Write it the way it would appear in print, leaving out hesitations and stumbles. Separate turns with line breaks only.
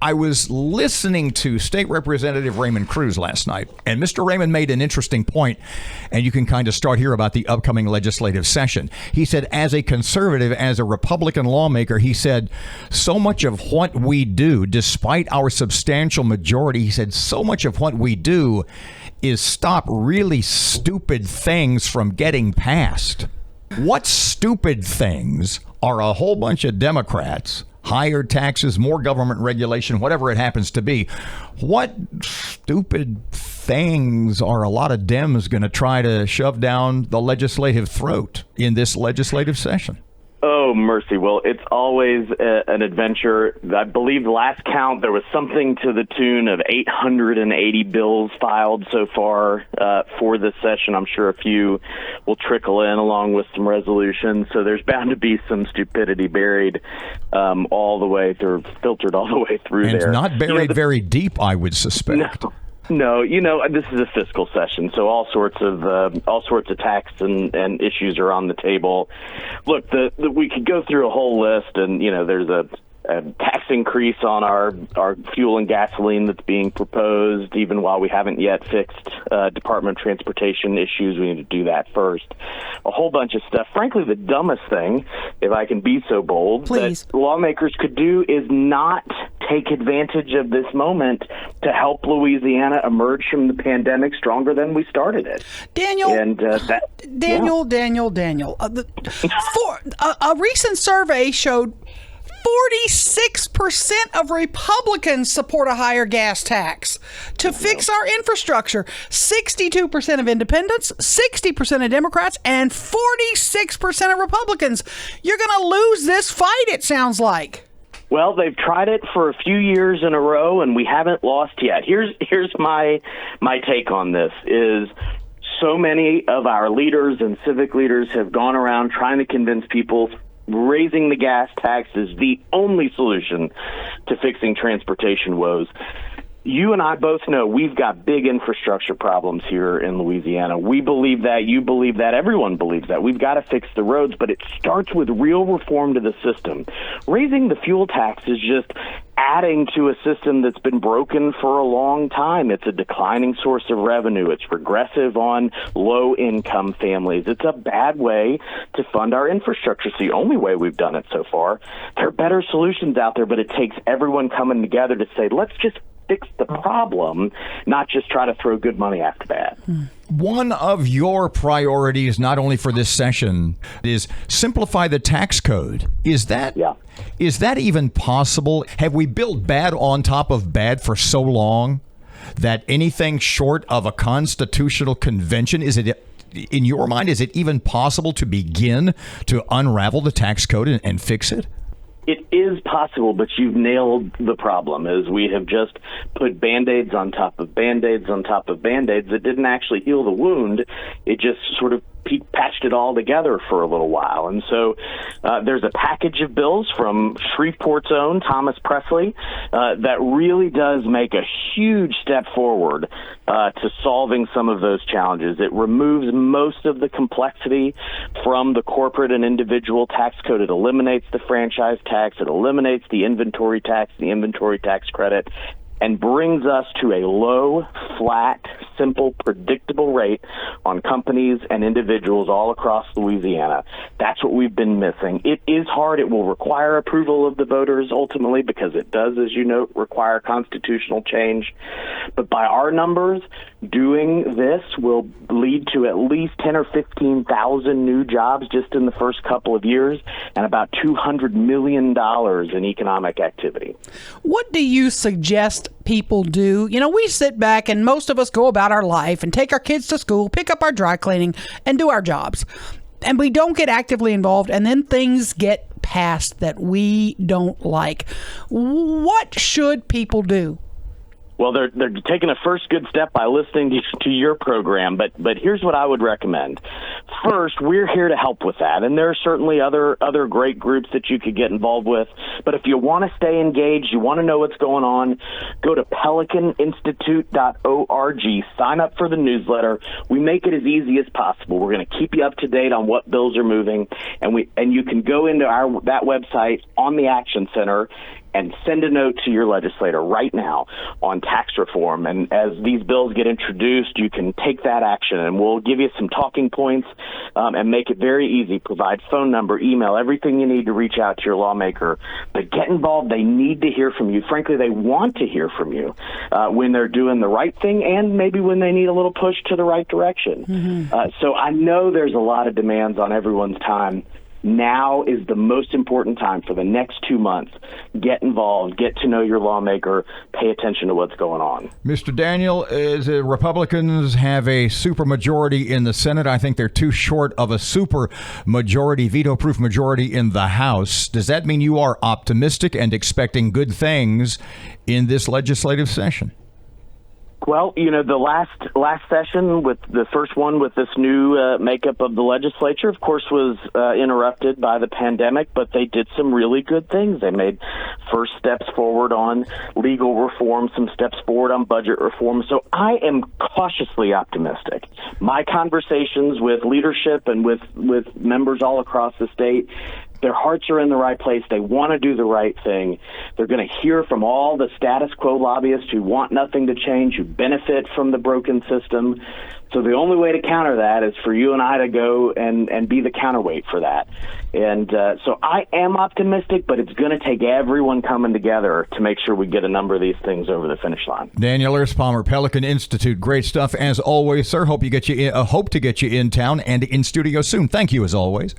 I was listening to State Representative Raymond Cruz last night, and Mr. Raymond made an interesting point, and you can kind of start here about the upcoming legislative session. He said, as a conservative, as a Republican lawmaker, he said, so much of what we do, despite our substantial majority, he said, so much of what we do is stop really stupid things from getting passed. What stupid things are a whole bunch of Democrats, higher taxes, more government regulation, whatever it happens to be? What stupid things are a lot of Dems going to try to shove down the legislative throat in this legislative session?
Oh, mercy. Well, it's always an adventure. I believe the last count, there was something to the tune of 880 bills filed so far for this session. I'm sure a few will trickle in along with some resolutions. So there's bound to be some stupidity buried all the way through, filtered all the way through
and
there.
And not buried very deep, I would suspect.
No, this is a fiscal session, so all sorts of tax and issues are on the table. Look, we could go through a whole list, and there's a tax increase on our fuel and gasoline that's being proposed, even while we haven't yet fixed Department of Transportation issues. We need to do that first. A whole bunch of stuff. Frankly, the dumbest thing, if I can be so bold, that lawmakers could do is not take advantage of this moment to help Louisiana emerge from the pandemic stronger than we started it.
Daniel, a recent survey showed 46% of Republicans support a higher gas tax to fix our infrastructure. 62% of independents, 60% of Democrats, and 46% of Republicans. You're going to lose this fight, it sounds like.
Well, they've tried it for a few years in a row, and we haven't lost yet. Here's my take on this is so many of our leaders and civic leaders have gone around trying to convince people raising the gas tax is the only solution to fixing transportation woes. You and I both know we've got big infrastructure problems here in Louisiana. We believe that. You believe that. Everyone believes that. We've got to fix the roads, but it starts with real reform to the system. Raising the fuel tax is just adding to a system that's been broken for a long time. It's a declining source of revenue. It's regressive on low-income families. It's a bad way to fund our infrastructure. It's the only way we've done it so far. There are better solutions out there, but it takes everyone coming together to say, let's just fix the problem, not just try to throw good money after bad.
One of your priorities, not only for this session, is simplify the tax code. Is that even possible? Have we built bad on top of bad for so long that anything short of a constitutional convention, is it, in your mind, is it even possible to begin to unravel the tax code and fix it?
It is possible, but you've nailed the problem, is we have just put Band-Aids on top of Band-Aids on top of Band-Aids that didn't actually heal the wound. It just sort of patched it all together for a little while. And so there's a package of bills from Shreveport's own Thomas Presley that really does make a huge step forward to solving some of those challenges. It removes most of the complexity from the corporate and individual tax code. It eliminates the franchise tax. It eliminates the inventory tax credit, and brings us to a low, flat, simple, predictable rate on companies and individuals all across Louisiana. That's what we've been missing. It is hard. It will require approval of the voters ultimately, because it does, as you know, require constitutional change. But by our numbers, doing this will lead to at least 10 or 15,000 new jobs just in the first couple of years, and about $200 million in economic activity.
What do you suggest people do? We sit back and most of us go about our life and take our kids to school, pick up our dry cleaning, and do our jobs. And we don't get actively involved, and then things get passed that we don't like. What should people do?
Well, they're taking a first good step by listening to your program, but here's what I would recommend. First, we're here to help with that, and there are certainly other great groups that you could get involved with. But if you want to stay engaged, you want to know what's going on, go to pelicaninstitute.org, sign up for the newsletter. We make it as easy as possible. We're going to keep you up to date on what bills are moving, and you can go into that website on the Action Center and send a note to your legislator right now on tax reform. And as these bills get introduced, you can take that action, and we'll give you some talking points and make it very easy. Provide phone number, email, everything you need to reach out to your lawmaker. But get involved. They need to hear from you. Frankly, they want to hear from you when they're doing the right thing and maybe when they need a little push to the right direction. So I know there's a lot of demands on everyone's time. Now is the most important time for the next 2 months. Get involved, get to know your lawmaker, pay attention to what's going on.
Mr. Daniel, Republicans have a supermajority in the Senate. I think they're too short of a super majority, veto-proof majority in the House. Does that mean you are optimistic and expecting good things in this legislative session?
Well, the last session, with the first one with this new makeup of the legislature, of course, was interrupted by the pandemic, but they did some really good things. They made first steps forward on legal reform, some steps forward on budget reform. So I am cautiously optimistic. My conversations with leadership and with members all across the state, their hearts are in the right place. They want to do the right thing. They're going to hear from all the status quo lobbyists who want nothing to change, who benefit from the broken system. So the only way to counter that is for you and I to go and be the counterweight for that. And so I am optimistic, but it's going to take everyone coming together to make sure we get a number of these things over the finish line.
Daniel Erspamer, Pelican Institute. Great stuff as always, sir. Hope to get you in town and in studio soon. Thank you as always.